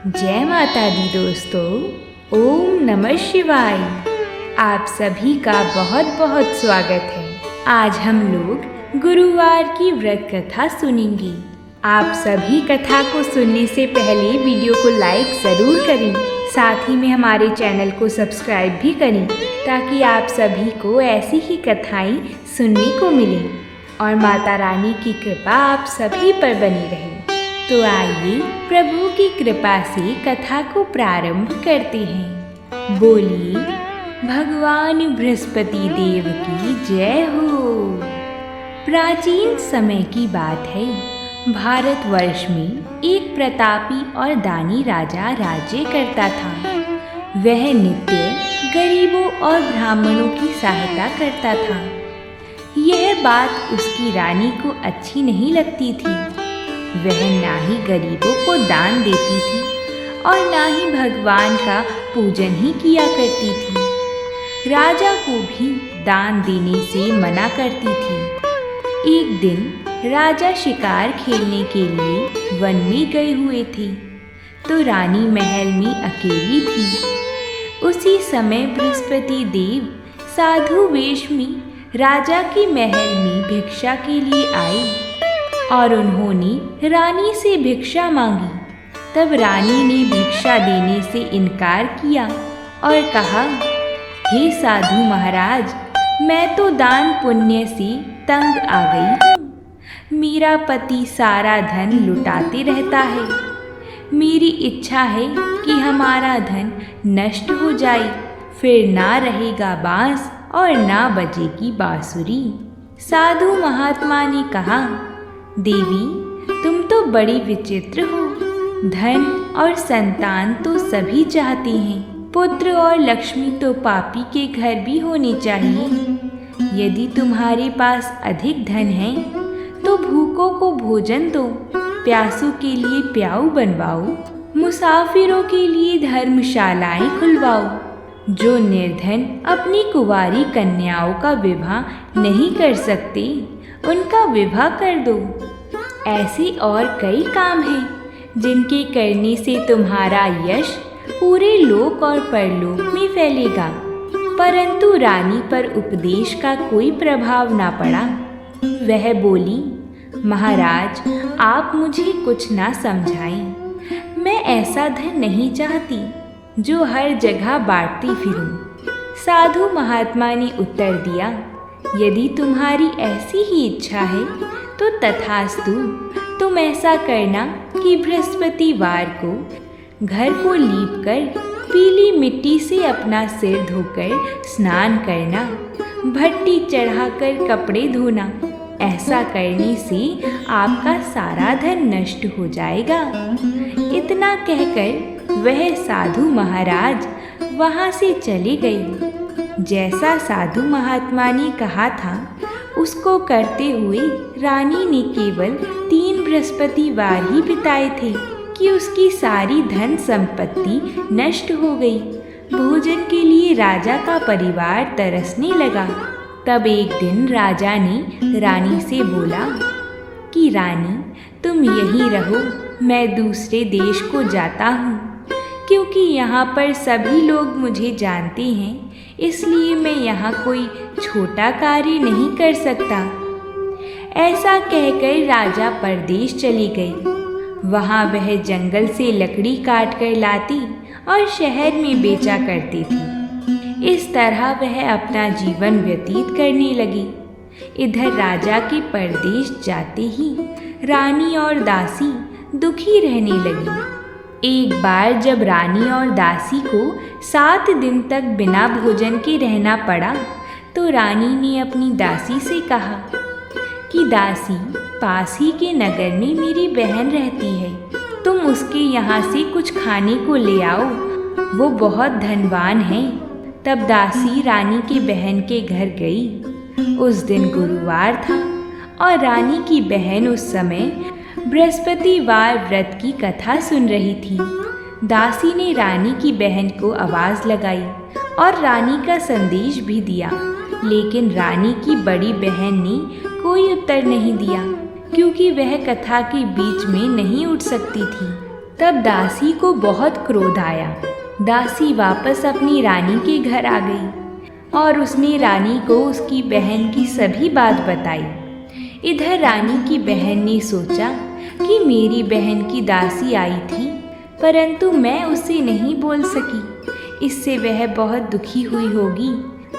जय माता दी दोस्तों। ओम नमः शिवाय। आप सभी का बहुत बहुत स्वागत है। आज हम लोग गुरुवार की व्रत कथा सुनेंगे। आप सभी कथा को सुनने से पहले वीडियो को लाइक ज़रूर करें, साथ ही में हमारे चैनल को सब्सक्राइब भी करें ताकि आप सभी को ऐसी ही कथाएं सुनने को मिले और माता रानी की कृपा आप सभी पर बनी रहे। तो आइए प्रभु की कृपा से कथा को प्रारंभ करते हैं। बोलिए भगवान बृहस्पति देव की जय हो। प्राचीन समय की बात है। भारतवर्ष में एक प्रतापी और दानी राजा राज्य करता था। वह नित्य गरीबों और ब्राह्मणों की सहायता करता था। यह बात उसकी रानी को अच्छी नहीं लगती थी। वह ना ही गरीबों को दान देती थी और ना ही भगवान का पूजन ही किया करती थी। राजा को भी दान देने से मना करती थी। एक दिन राजा शिकार खेलने के लिए वन में गए हुए थे तो रानी महल में अकेली थी। उसी समय बृहस्पति देव साधु वेश में राजा के महल में भिक्षा के लिए आए और उन्होंने रानी से भिक्षा मांगी। तब रानी ने भिक्षा देने से इनकार किया और कहा, हे साधु महाराज, मैं तो दान पुण्य से तंग आ गई हूँ। मेरा पति सारा धन लुटाते रहता है। मेरी इच्छा है कि हमारा धन नष्ट हो जाए, फिर ना रहेगा बांस और ना बजेगी बांसुरी। साधु महात्मा ने कहा, देवी, तुम तो बड़ी विचित्र हो। धन और संतान तो सभी चाहते हैं। पुत्र और लक्ष्मी तो पापी के घर भी होनी चाहिए। यदि तुम्हारे पास अधिक धन है तो भूखों को भोजन दो, प्यासों के लिए प्याऊ बनवाओ, मुसाफिरों के लिए धर्मशालाएं खुलवाओ। जो निर्धन अपनी कुंवारी कन्याओं का विवाह नहीं कर सकते, उनका विवाह कर दो। ऐसे और कई काम हैं जिनके करने से तुम्हारा यश पूरे लोक और परलोक में फैलेगा। परंतु रानी पर उपदेश का कोई प्रभाव ना पड़ा। वह बोली, महाराज, आप मुझे कुछ ना समझाएं। मैं ऐसा धन नहीं चाहती जो हर जगह बांटती फिरूं। साधु महात्मा ने उत्तर दिया, यदि तुम्हारी ऐसी ही इच्छा है तो तथास्तु। तुम ऐसा करना कि बृहस्पतिवार को घर को लीपकर पीली मिट्टी से अपना सिर धोकर स्नान करना, भट्टी चढ़ाकर कपड़े धोना। ऐसा करने से आपका सारा धन नष्ट हो जाएगा। इतना कहकर वह साधु महाराज वहाँ से चले गए। जैसा साधु महात्मा ने कहा था उसको करते हुए रानी ने केवल 3 बृहस्पतिवार ही बिताए थे कि उसकी सारी धन संपत्ति नष्ट हो गई। भोजन के लिए राजा का परिवार तरसने लगा। तब एक दिन राजा ने रानी से बोला कि रानी, तुम यहीं रहो, मैं दूसरे देश को जाता हूँ। क्योंकि यहाँ पर सभी लोग मुझे जानते हैं, इसलिए मैं यहाँ कोई छोटा कार्य नहीं कर सकता। ऐसा कहकर राजा परदेश चली गई। वहाँ वह जंगल से लकड़ी काट कर लाती और शहर में बेचा करती थी। इस तरह वह अपना जीवन व्यतीत करने लगी। इधर राजा के परदेश जाते ही रानी और दासी दुखी रहने लगी। एक बार जब रानी और दासी को 7 दिन तक बिना भोजन के रहना पड़ा तो रानी ने अपनी दासी से कहा कि दासी, पास ही के नगर में मेरी बहन रहती है, तुम उसके यहाँ से कुछ खाने को ले आओ, वो बहुत धनवान है। तब दासी रानी की बहन के घर गई। उस दिन गुरुवार था और रानी की बहन उस समय बृहस्पतिवार व्रत की कथा सुन रही थी। दासी ने रानी की बहन को आवाज़ लगाई और रानी का संदेश भी दिया, लेकिन रानी की बड़ी बहन ने कोई उत्तर नहीं दिया क्योंकि वह कथा के बीच में नहीं उठ सकती थी। तब दासी को बहुत क्रोध आया। दासी वापस अपनी रानी के घर आ गई और उसने रानी को उसकी बहन की सभी बात बताई। इधर रानी की बहन ने सोचा कि मेरी बहन की दासी आई थी, परंतु मैं उसे नहीं बोल सकी, इससे वह बहुत दुखी हुई होगी।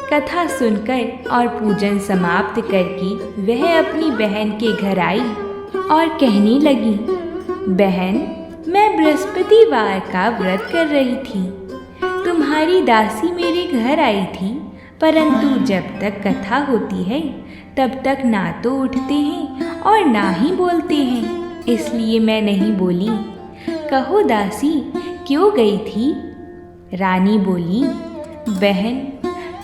कथा सुनकर और पूजन समाप्त करके वह अपनी बहन के घर आई और कहने लगी, बहन, मैं बृहस्पतिवार का व्रत कर रही थी। तुम्हारी दासी मेरे घर आई थी, परंतु जब तक कथा होती है तब तक ना तो उठते हैं और ना ही बोलते हैं, इसलिए मैं नहीं बोली। कहो दासी, क्यों गई थी? रानी बोली, बहन,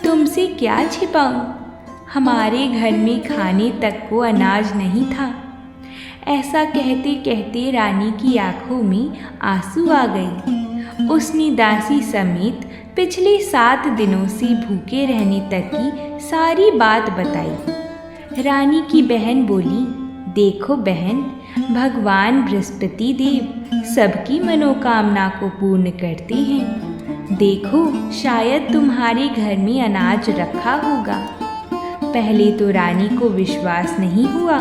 तुमसे क्या छिपाऊं? हमारे घर में खाने तक को अनाज नहीं था। ऐसा कहते कहते रानी की आंखों में आंसू आ गए। उसने दासी समेत पिछले 7 दिनों से भूखे रहने तक की सारी बात बताई। रानी की बहन बोली, देखो बहन, भगवान बृहस्पति देव सबकी मनोकामना को पूर्ण करते हैं। देखो, शायद तुम्हारे घर में अनाज रखा होगा। पहले तो रानी को विश्वास नहीं हुआ,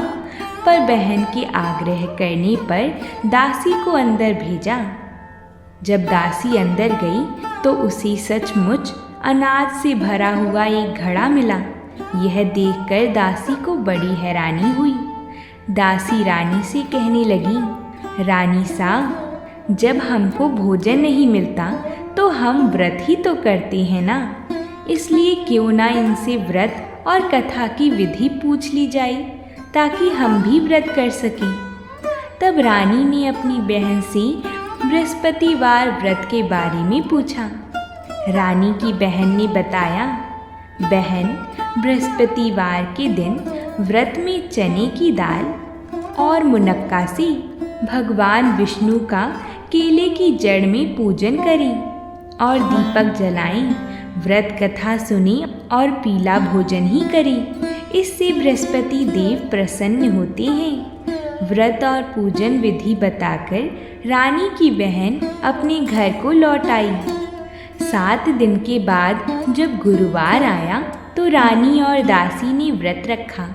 पर बहन के आग्रह करने पर दासी को अंदर भेजा। जब दासी अंदर गई तो उसे सचमुच अनाज से भरा हुआ एक घड़ा मिला। यह देखकर दासी को बड़ी हैरानी हुई। दासी रानी से कहने लगी, रानी साहब, जब हमको भोजन नहीं मिलता तो हम व्रत ही तो करते हैं ना, इसलिए क्यों ना इनसे व्रत और कथा की विधि पूछ ली जाए ताकि हम भी व्रत कर सकें। तब रानी ने अपनी बहन से बृहस्पतिवार व्रत के बारे में पूछा। रानी की बहन ने बताया, बहन, बृहस्पतिवार के दिन व्रत में चने की दाल और मुनक्का से भगवान विष्णु का केले की जड़ में पूजन करें और दीपक जलाएं, व्रत कथा सुने और पीला भोजन ही करें। इससे बृहस्पति देव प्रसन्न होते हैं। व्रत और पूजन विधि बताकर रानी की बहन अपने घर को लौट आई। 7 दिन के बाद जब गुरुवार आया तो रानी और दासी ने व्रत रखा।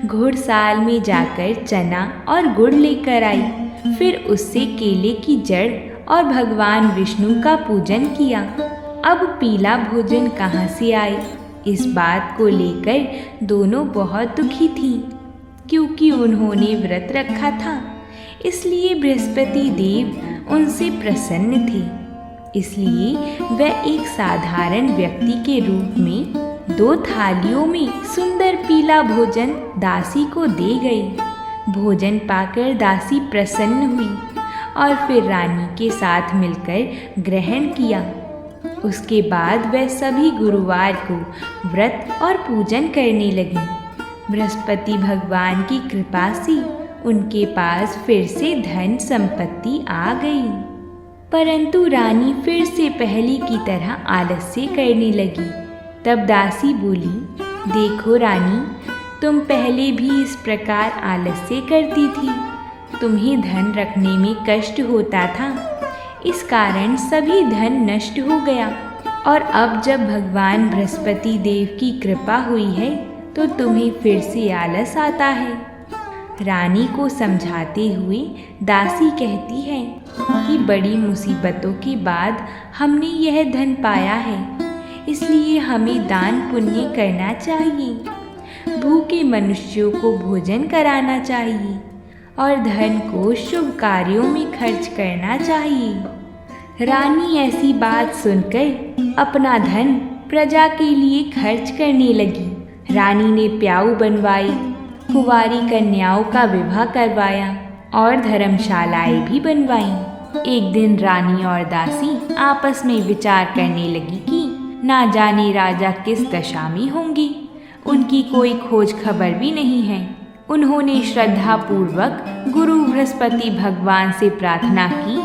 घुड़साल में जाकर चना और गुड़ लेकर आई, फिर उससे केले की जड़ और भगवान विष्णु का पूजन किया। अब पीला भोजन कहाँ से आए, इस बात को लेकर दोनों बहुत दुखी थीं, क्योंकि उन्होंने व्रत रखा था, इसलिए बृहस्पति देव उनसे प्रसन्न थे। इसलिए वह एक साधारण व्यक्ति के रूप में 2 थालियों में सुंदर पीला भोजन दासी को दे गई। भोजन पाकर दासी प्रसन्न हुई और फिर रानी के साथ मिलकर ग्रहण किया। उसके बाद वह सभी गुरुवार को व्रत और पूजन करने लगी। बृहस्पति भगवान की कृपा से उनके पास फिर से धन संपत्ति आ गई। परंतु रानी फिर से पहले की तरह आलस्य करने लगी। तब दासी बोली, देखो रानी, तुम पहले भी इस प्रकार आलस्य करती थी। तुम्हें धन रखने में कष्ट होता था, इस कारण सभी धन नष्ट हो गया, और अब जब भगवान बृहस्पति देव की कृपा हुई है तो तुम्हें फिर से आलस आता है। रानी को समझाते हुए दासी कहती है कि बड़ी मुसीबतों के बाद हमने यह धन पाया है, इसलिए हमें दान पुण्य करना चाहिए, भूखे मनुष्यों को भोजन कराना चाहिए और धन को शुभ कार्यों में खर्च करना चाहिए। रानी ऐसी बात सुनकर अपना धन प्रजा के लिए खर्च करने लगी। रानी ने प्याऊ बनवाई, कुंवारी कन्याओं का विवाह करवाया और धर्मशालाएं भी बनवाईं। एक दिन रानी और दासी आपस में विचार करने लगी कि ना जाने राजा किस दशा में होंगे, उनकी कोई खोज खबर भी नहीं है। उन्होंने श्रद्धा पूर्वक गुरु बृहस्पति भगवान से प्रार्थना की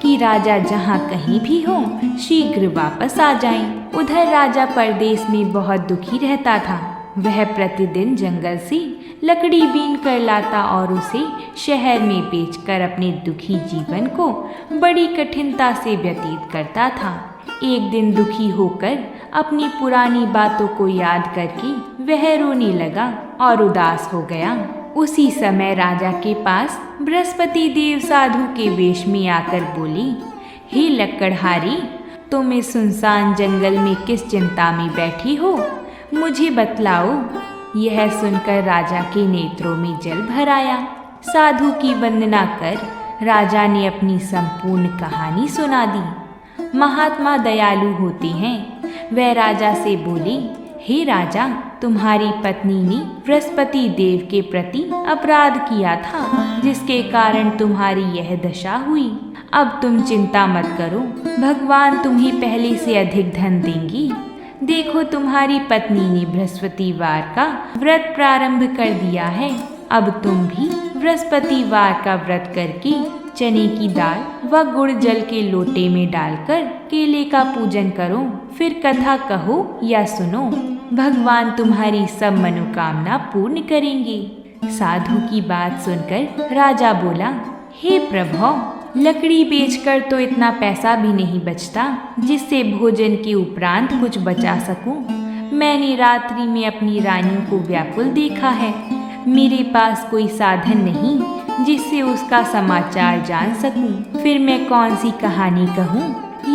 कि राजा जहाँ कहीं भी हो शीघ्र वापस आ जाएं। उधर राजा परदेश में बहुत दुखी रहता था। वह प्रतिदिन जंगल से लकड़ी बीन कर लाता और उसे शहर में बेचकर अपने दुखी जीवन को बड़ी कठिनता से व्यतीत करता था। एक दिन दुखी होकर अपनी पुरानी बातों को याद करके वह रोने लगा और उदास हो गया। उसी समय राजा के पास बृहस्पति देव साधु के वेश में आकर बोले, हे लकड़हारी, तुम इस सुनसान जंगल में किस चिंता में बैठी हो, मुझे बतलाओ। यह सुनकर राजा के नेत्रों में जल भर आया। साधु की वंदना कर राजा ने अपनी संपूर्ण कहानी सुना दी। महात्मा दयालु होते हैं। वह राजा से बोले, हे राजा, तुम्हारी पत्नी ने बृहस्पति देव के प्रति अपराध किया था, जिसके कारण तुम्हारी यह दशा हुई। अब तुम चिंता मत करो, भगवान तुम्हें पहले से अधिक धन देंगी। देखो, तुम्हारी पत्नी ने बृहस्पतिवार का व्रत प्रारंभ कर दिया है। अब तुम भी बृहस्पतिवार का व्रत करके चने की दाल व गुड़ जल के लोटे में डालकर केले का पूजन करो। फिर कथा कहो या सुनो, भगवान तुम्हारी सब मनोकामना पूर्ण करेंगे। साधु की बात सुनकर राजा बोला, हे प्रभु, लकड़ी बेचकर तो इतना पैसा भी नहीं बचता जिससे भोजन के उपरांत कुछ बचा सकूं। मैंने रात्रि में अपनी रानी को व्याकुल देखा है। मेरे पास कोई साधन नहीं जिससे उसका समाचार जान सकूं। फिर मैं कौन सी कहानी कहूं,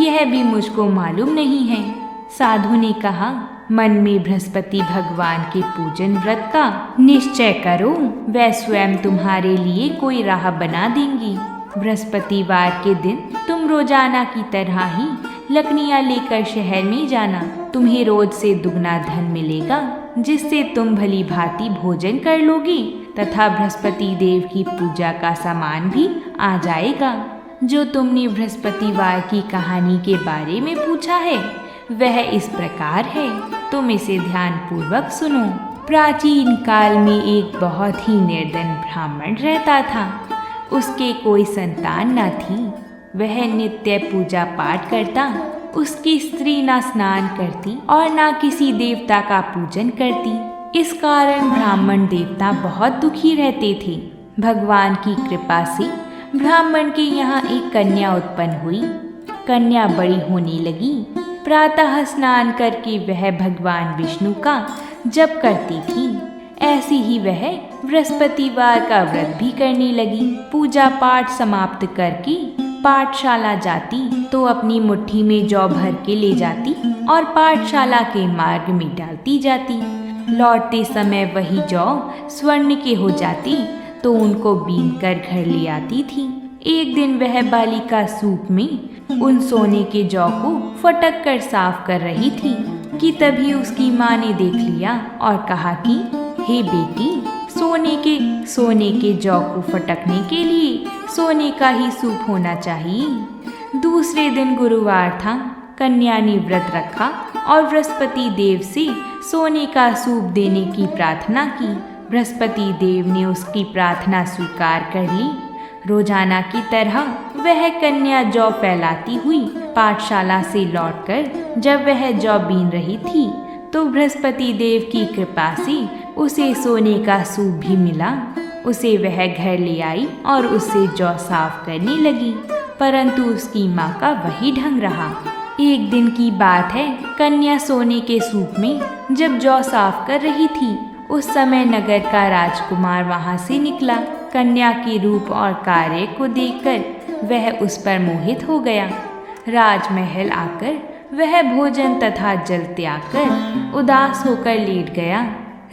यह भी मुझको मालूम नहीं है। साधु ने कहा, मन में बृहस्पति भगवान के पूजन व्रत का निश्चय करो, वह स्वयं तुम्हारे लिए कोई राह बना देंगी। बृहस्पतिवार के दिन तुम रोजाना की तरह ही लकड़ियाँ लेकर शहर में जाना। तुम्हें रोज से दुगना धन मिलेगा, जिससे तुम भली भांति भोजन कर लोगी तथा बृहस्पति देव की पूजा का सामान भी आ जाएगा। जो तुमने बृहस्पतिवार की कहानी के बारे में पूछा है वह इस प्रकार है, तुम इसे ध्यान पूर्वक सुनो। प्राचीन काल में एक बहुत ही निर्धन ब्राह्मण रहता था। उसके कोई संतान न थी। वह नित्य पूजा पाठ करता। उसकी स्त्री ना स्नान करती और ना किसी देवता का पूजन करती। इस कारण ब्राह्मण देवता बहुत दुखी रहते थे। भगवान की कृपा से ब्राह्मण के यहाँ एक कन्या उत्पन्न हुई। कन्या बड़ी होने लगी। प्रातः स्नान करके वह भगवान विष्णु का जप करती थी। ऐसी ही वह बृहस्पतिवार का व्रत भी करने लगी। पूजा पाठ समाप्त करके पाठशाला जाती तो अपनी मुट्ठी में जौ भर के ले जाती और पाठशाला के मार्ग में डालती जाती। लौटते समय वही जौ स्वर्ण के हो जाती तो उनको बीन कर घर ले आती थी। एक दिन वह बालिका सूप में उन सोने के जौ को फटक कर साफ कर रही थी कि तभी उसकी माँ ने देख लिया और कहा कि हे बेटी, सोने के जौ को फटकने के लिए सोने का ही सूप होना चाहिए। दूसरे दिन गुरुवार था। कन्या ने व्रत रखा और बृहस्पति देव से सोने का सूप देने की प्रार्थना की। बृहस्पति देव ने उसकी प्रार्थना स्वीकार कर ली। रोजाना की तरह वह कन्या जौ फैलाती हुई पाठशाला से लौटकर जब वह जौ बीन रही थी तो बृहस्पति देव की कृपा से उसे सोने का सूप भी मिला। उसे वह घर ले आई और उससे जौ साफ करने लगी, परंतु उसकी माँ का वही ढंग रहा। एक दिन की बात है, कन्या सोने के सूप में जब जौ साफ कर रही थी उस समय नगर का राजकुमार वहाँ से निकला। कन्या के रूप और कार्य को देखकर वह उस पर मोहित हो गया। राजमहल आकर वह भोजन तथा जल त्याग कर उदास होकर लेट गया।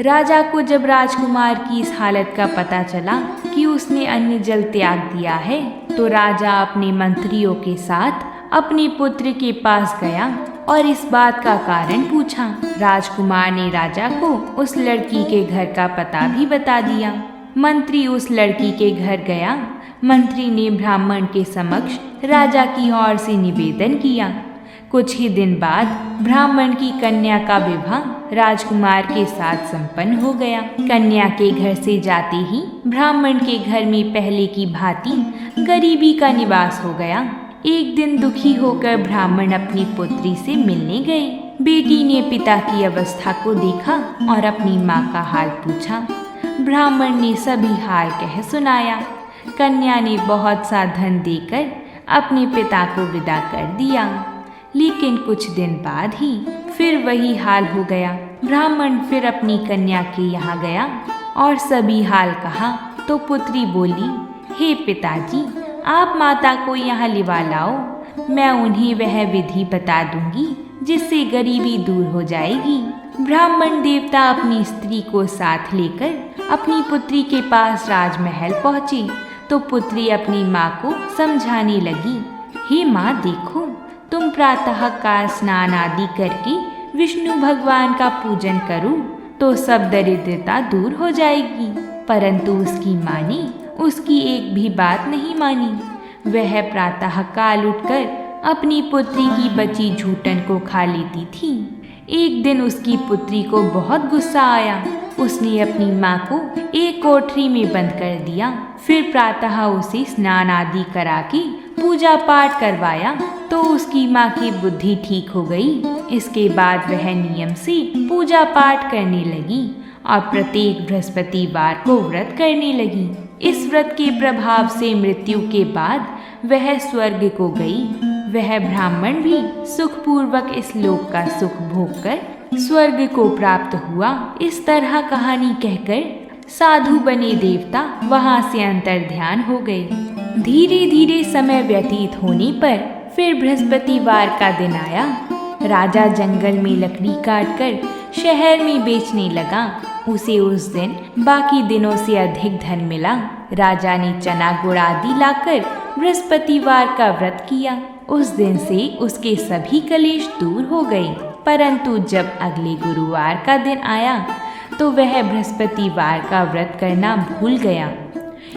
राजा को जब राजकुमार की इस हालत का पता चला कि उसने अन्न जल त्याग दिया है तो राजा अपने मंत्रियों के साथ अपने पुत्र के पास गया और इस बात का कारण पूछा। राजकुमार ने राजा को उस लड़की के घर का पता भी बता दिया। मंत्री उस लड़की के घर गया। मंत्री ने ब्राह्मण के समक्ष राजा की ओर से निवेदन किया। कुछ ही दिन बाद ब्राह्मण की कन्या का विवाह राजकुमार के साथ संपन्न हो गया। कन्या के घर से जाते ही ब्राह्मण के घर में पहले की भांति गरीबी का निवास हो गया। एक दिन दुखी होकर ब्राह्मण अपनी पुत्री से मिलने गए। बेटी ने पिता की अवस्था को देखा और अपनी माँ का हाल पूछा। ब्राह्मण ने सभी हाल कह सुनाया। कन्या ने बहुत सा धन देकर अपने पिता को विदा कर दिया, लेकिन कुछ दिन बाद ही फिर वही हाल हो गया। ब्राह्मण फिर अपनी कन्या के यहाँ गया और सभी हाल कहा तो पुत्री बोली, हे पिताजी, आप माता को यहाँ लिवा लाओ, मैं उन्हें वह विधि बता दूंगी जिससे गरीबी दूर हो जाएगी। ब्राह्मण देवता अपनी स्त्री को साथ लेकर अपनी पुत्री के पास राजमहल पहुँचे तो पुत्री अपनी माँ को समझाने लगी, हे माँ देखो, तुम प्रातः काल स्नान आदि करके विष्णु भगवान का पूजन करो तो सब दरिद्रता दूर हो जाएगी। परंतु उसकी माँ ने उसकी एक भी बात नहीं मानी। वह प्रातः काल उठकर अपनी पुत्री की बची झूठन को खा लेती थी। एक दिन उसकी पुत्री को बहुत गुस्सा आया। उसने अपनी माँ को एक कोठरी में बंद कर दिया। फिर प्रातः उसे स्नान आदि करा के पूजा पाठ करवाया तो उसकी माँ की बुद्धि ठीक हो गई। इसके बाद वह नियम से पूजा पाठ करने लगी और प्रत्येक बृहस्पतिवार को व्रत करने लगी। इस व्रत के प्रभाव से मृत्यु के बाद वह स्वर्ग को गई। वह ब्राह्मण भी सुखपूर्वक इस लोक का सुख भोगकर स्वर्ग को प्राप्त हुआ। इस तरह कहानी कहकर साधु बने देवता वहां से अंतर ध्यान हो गए। धीरे धीरे समय व्यतीत होने पर फिर बृहस्पतिवार का दिन आया। राजा जंगल में लकड़ी काटकर शहर में बेचने लगा। उसे उस दिन बाकी दिनों से अधिक धन मिला। राजा ने चना गुड़ आदि लाकर बृहस्पतिवार का व्रत किया। उस दिन से उसके सभी कलेश दूर हो गए। परंतु जब अगले गुरुवार का दिन आया तो वह बृहस्पतिवार का व्रत करना भूल गया।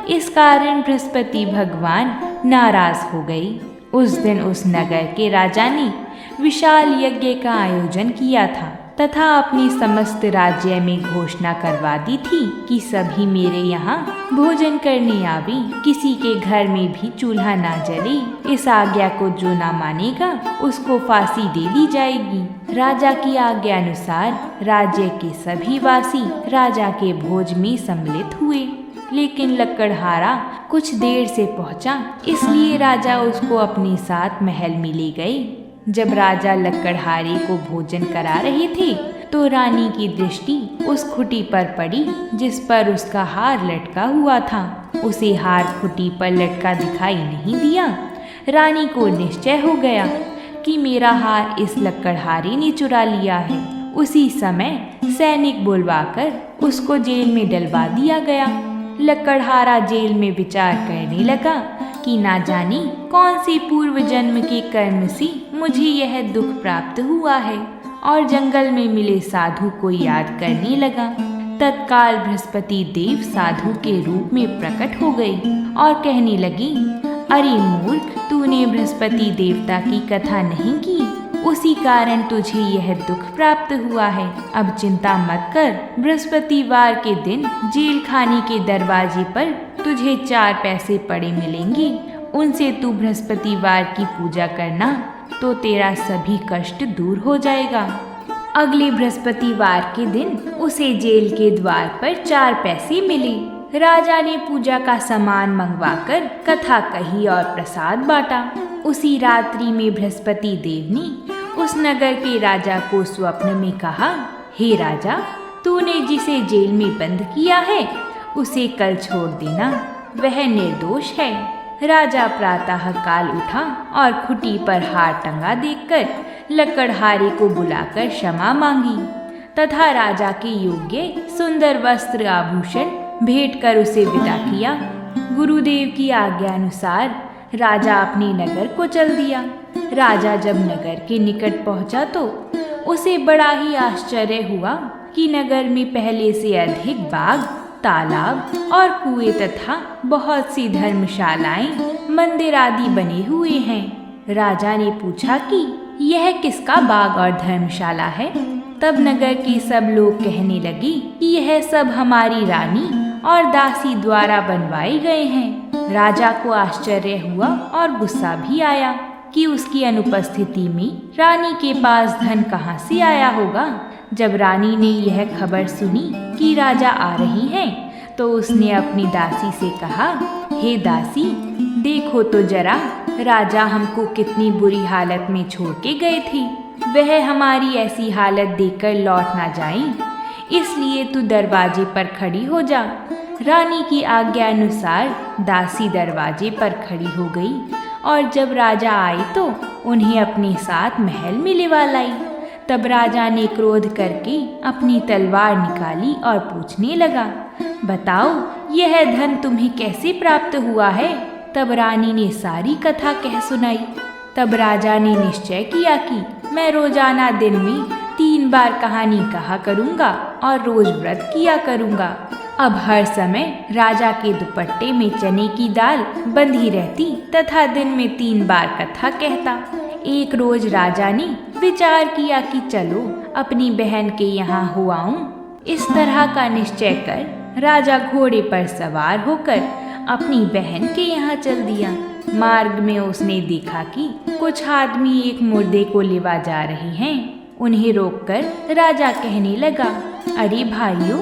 इस कारण बृहस्पति भगवान नाराज हो गए। उस दिन उस नगर के राजा ने विशाल यज्ञ का आयोजन किया था तथा अपनी समस्त राज्य में घोषणा करवा दी थी कि सभी मेरे यहाँ भोजन करने आवे, किसी के घर में भी चूल्हा ना जले। इस आज्ञा को जो ना मानेगा उसको फांसी दे दी जाएगी। राजा की आज्ञा अनुसार राज्य के सभी वासी राजा के भोज में सम्मिलित हुए, लेकिन लकड़हारा कुछ देर से पहुंचा, इसलिए राजा उसको अपने साथ महल में ले गए। जब राजा लकड़हारे को भोजन करा रहे थे तो रानी की दृष्टि उस खुटी पर पड़ी जिस पर उसका हार लटका हुआ था। उसे हार खुटी पर लटका दिखाई नहीं दिया। रानी को निश्चय हो गया कि मेरा हार इस लकड़हारे ने चुरा लिया है। उसी समय सैनिक बुलवाकर उसको जेल में डलवा दिया गया। लकड़हारा जेल में विचार करने लगा कि ना जाने कौन से पूर्व जन्म के कर्म से मुझे यह दुख प्राप्त हुआ है, और जंगल में मिले साधु को याद करने लगा। तत्काल बृहस्पति देव साधु के रूप में प्रकट हो गए और कहने लगी, अरे मूर्ख, तूने बृहस्पति देवता की कथा नहीं की, उसी कारण तुझे यह दुख प्राप्त हुआ है। अब चिंता मत कर, बृहस्पतिवार के दिन जेल खाने के दरवाजे पर तुझे 4 पैसे पड़े मिलेंगे। उनसे तू बृहस्पतिवार की पूजा करना तो तेरा सभी कष्ट दूर हो जाएगा। अगले बृहस्पतिवार के दिन उसे जेल के द्वार पर 4 पैसे मिले। राजा ने पूजा का सामान मंगवाकर कथा कही और प्रसाद बांटा। उसी रात्रि में बृहस्पति देव ने उस नगर के राजा को स्वप्न में कहा, हे राजा, तूने जिसे जेल में बंद किया है उसे कल छोड़ देना, वह निर्दोष है। राजा प्रातः काल उठा और खुटी पर हार टंगा देखकर लकड़हारे को बुलाकर क्षमा मांगी तथा राजा के योग्य सुंदर वस्त्र आभूषण भेंट कर उसे विदा किया। गुरुदेव की आज्ञा अनुसार राजा अपने नगर को चल दिया। राजा जब नगर के निकट पहुंचा तो उसे बड़ा ही आश्चर्य हुआ कि नगर में पहले से अधिक बाग, तालाब और कुएं तथा बहुत सी धर्मशालाएं, मंदिर आदि बने हुए हैं। राजा ने पूछा कि यह किसका बाग और धर्मशाला है। तब नगर के सब लोग कहने लगे कि यह सब हमारी रानी और दासी द्वारा बनवाए गए हैं। राजा को आश्चर्य हुआ और गुस्सा भी आया। कि उसकी अनुपस्थिति में रानी के पास धन कहाँ से आया होगा। जब रानी ने यह खबर सुनी कि राजा आ रही हैं, तो उसने अपनी दासी से कहा, हे दासी, देखो तो जरा, राजा हमको कितनी बुरी हालत में छोड़ के गए थे। वह हमारी ऐसी हालत देखकर लौट ना जाएं, इसलिए तू दरवाजे पर खड़ी हो जा। रानी की आज्ञा अनुसार दासी दरवाजे पर खड़ी हो गई और जब राजा आए तो उन्हें अपने साथ महल में लिवा लाई। तब राजा ने क्रोध करके अपनी तलवार निकाली और पूछने लगा, बताओ यह धन तुम्हें कैसे प्राप्त हुआ है। तब रानी ने सारी कथा कह सुनाई। तब राजा ने निश्चय किया कि मैं रोजाना दिन में 3 बार कहानी कहा करूँगा और रोज व्रत किया करूँगा। अब हर समय राजा के दुपट्टे में चने की दाल बंधी रहती तथा दिन में 3 बार कथा कहता। एक रोज राजा ने विचार किया कि चलो अपनी बहन के यहाँ हो आऊं। इस तरह का निश्चय कर राजा घोड़े पर सवार होकर अपनी बहन के यहाँ चल दिया। मार्ग में उसने देखा कि कुछ आदमी एक मुर्दे को लेवा जा रहे हैं। उन्हें रोककर राजा कहने लगा, अरे भाइयों,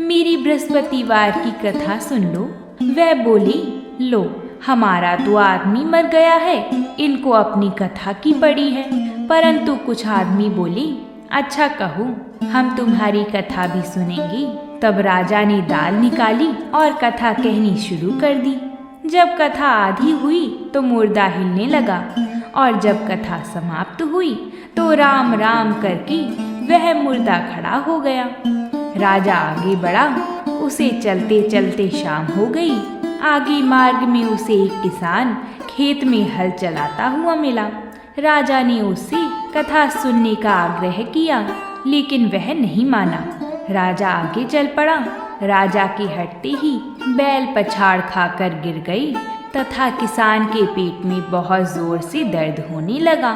मेरी बृहस्पतिवार की कथा सुन लो। वह बोली, लो, हमारा तो आदमी मर गया है, इनको अपनी कथा की पड़ी है। परंतु कुछ आदमी बोले, अच्छा कहो, हम तुम्हारी कथा भी सुनेंगे। तब राजा ने दाल निकाली और कथा कहनी शुरू कर दी। जब कथा आधी हुई तो मुर्दा हिलने लगा और जब कथा समाप्त हुई तो राम राम करके वह मुर्दा खड़ा हो गया। राजा आगे बढ़ा, उसे चलते चलते शाम हो गई। आगे मार्ग में उसे एक किसान खेत में हल चलाता हुआ मिला। राजा ने उससे कथा सुनने का आग्रह किया, लेकिन वह नहीं माना। राजा आगे चल पड़ा। राजा के हटते ही बैल पछाड़ खाकर गिर गई तथा किसान के पेट में बहुत जोर से दर्द होने लगा।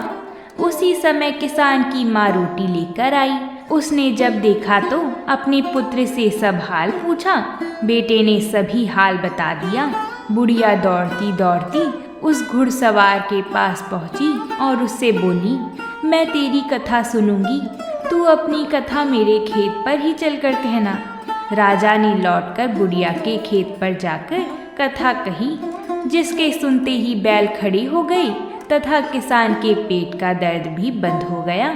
उसी समय किसान की माँ रोटी लेकर आई। उसने जब देखा तो अपने पुत्र से सब हाल पूछा। बेटे ने सभी हाल बता दिया। बुढ़िया दौड़ती दौड़ती उस घुड़सवार के पास पहुंची और उससे बोली, मैं तेरी कथा सुनूंगी, तू अपनी कथा मेरे खेत पर ही चलकर कहना। राजा ने लौटकर बुढ़िया के खेत पर जाकर कथा कही, जिसके सुनते ही बैल खड़ी हो गई तथा किसान के पेट का दर्द भी बंद हो गया।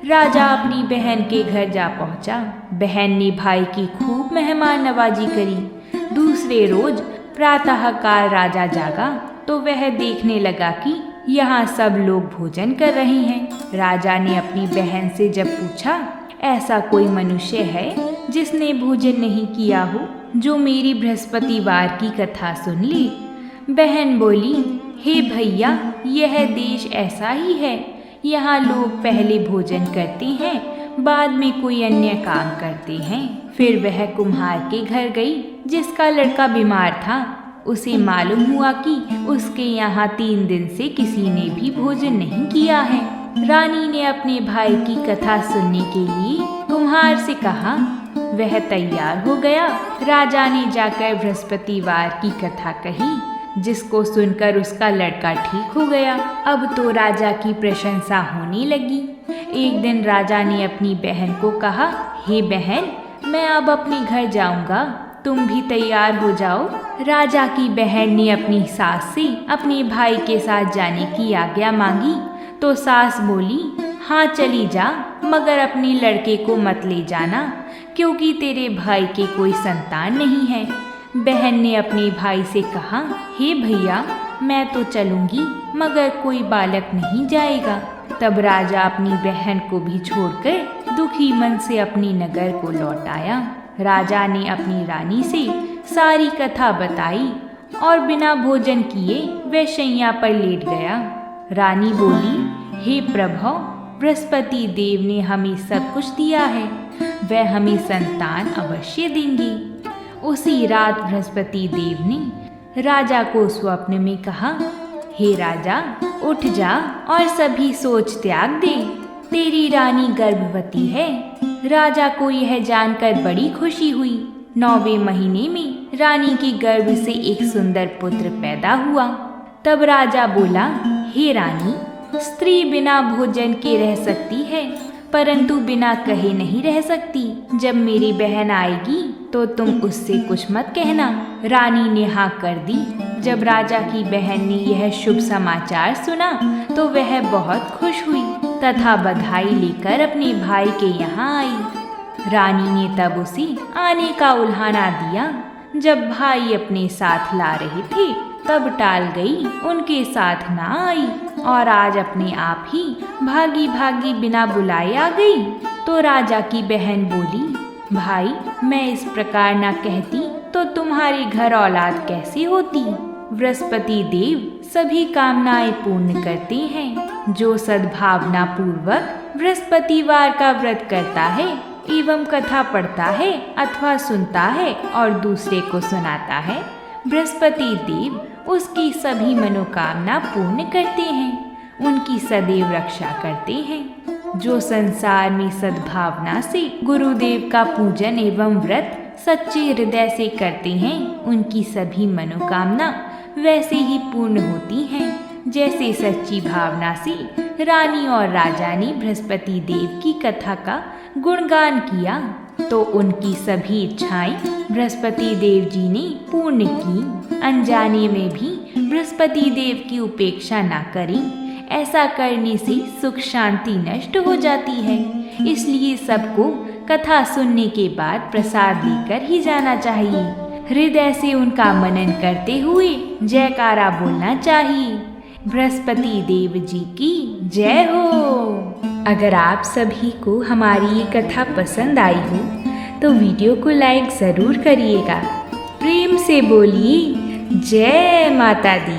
राजा अपनी बहन के घर जा पहुंचा। बहन ने भाई की खूब मेहमान नवाजी करी। दूसरे रोज प्रातःकाल राजा जागा तो वह देखने लगा कि यहाँ सब लोग भोजन कर रहे हैं। राजा ने अपनी बहन से जब पूछा, ऐसा कोई मनुष्य है जिसने भोजन नहीं किया हो, जो मेरी बृहस्पतिवार की कथा सुन ले। बहन बोली, हे भैया, यह देश ऐसा ही है। यहाँ लोग पहले भोजन करते हैं, बाद में कोई अन्य काम करते हैं। फिर वह कुम्हार के घर गई जिसका लड़का बीमार था। उसे मालूम हुआ कि उसके यहाँ 3 दिन से किसी ने भी भोजन नहीं किया है। रानी ने अपने भाई की कथा सुनने के लिए कुम्हार से कहा। वह तैयार हो गया। राजा ने जाकर बृहस्पतिवार की कथा कही, जिसको सुनकर उसका लड़का ठीक हो गया। अब तो राजा की प्रशंसा होने लगी। एक दिन राजा ने अपनी बहन को कहा, हे बहन, मैं अब अपने घर जाऊंगा, तुम भी तैयार हो जाओ। राजा की बहन ने अपनी सास से अपने भाई के साथ जाने की आज्ञा मांगी तो सास बोली, हाँ चली जा, मगर अपने लड़के को मत ले जाना, क्योंकि तेरे भाई के कोई संतान नहीं है। बहन ने अपने भाई से कहा, हे भैया, मैं तो चलूंगी, मगर कोई बालक नहीं जाएगा। तब राजा अपनी बहन को भी छोड़कर दुखी मन से अपनी नगर को लौट आया। राजा ने अपनी रानी से सारी कथा बताई और बिना भोजन किए वह शैया पर लेट गया। रानी बोली, हे प्रभु, बृहस्पति देव ने हमें सब कुछ दिया है, वह हमें संतान अवश्य देंगे। उसी रात बृहस्पति देव ने राजा को स्वप्न में कहा, हे राजा, उठ जा और सभी सोच त्याग दे, तेरी रानी गर्भवती है। राजा को यह जानकर बड़ी खुशी हुई। 9वें महीने में रानी के गर्भ से एक सुंदर पुत्र पैदा हुआ। तब राजा बोला, हे रानी, स्त्री बिना भोजन के रह सकती है, परंतु बिना कहे नहीं रह सकती। जब मेरी बहन आएगी तो तुम उससे कुछ मत कहना। रानी ने हाँ कर दी। जब राजा की बहन ने यह शुभ समाचार सुना तो वह बहुत खुश हुई तथा बधाई लेकर अपने भाई के यहाँ आई। रानी ने तब उसे आने का उल्हाना दिया। जब भाई अपने साथ ला रहे थे तब टाल गई, उनके साथ ना आई और आज अपने आप ही भागी भागी बिना बुलाए आ गई। तो राजा की बहन बोली, भाई मैं इस प्रकार ना कहती तो तुम्हारे घर औलाद कैसे होती। बृहस्पति देव सभी कामनाएं पूर्ण करते हैं। जो सद्भावना पूर्वक बृहस्पतिवार का व्रत करता है एवं कथा पढ़ता है अथवा सुनता है और दूसरे को सुनाता है, बृहस्पति देव उसकी सभी मनोकामना पूर्ण करते हैं, उनकी सदैव रक्षा करते हैं। जो संसार में सद्भावना से गुरुदेव का पूजन एवं व्रत सच्चे हृदय से करते हैं, उनकी सभी मनोकामना वैसे ही पूर्ण होती हैं जैसे सच्ची भावना से रानी और राजा ने बृहस्पति देव की कथा का गुणगान किया तो उनकी सभी इच्छाएं बृहस्पति देव जी ने पूर्ण की। अनजाने में भी बृहस्पति देव की उपेक्षा ना करें, ऐसा करने से सुख शांति नष्ट हो जाती है। इसलिए सबको कथा सुनने के बाद प्रसाद लेकर ही जाना चाहिए। हृदय से उनका मनन करते हुए जयकारा बोलना चाहिए। बृहस्पति देव जी की जय हो। अगर आप सभी को हमारी ये कथा पसंद आई हो तो वीडियो को लाइक ज़रूर करिएगा। प्रेम से बोलिए जय माता दी।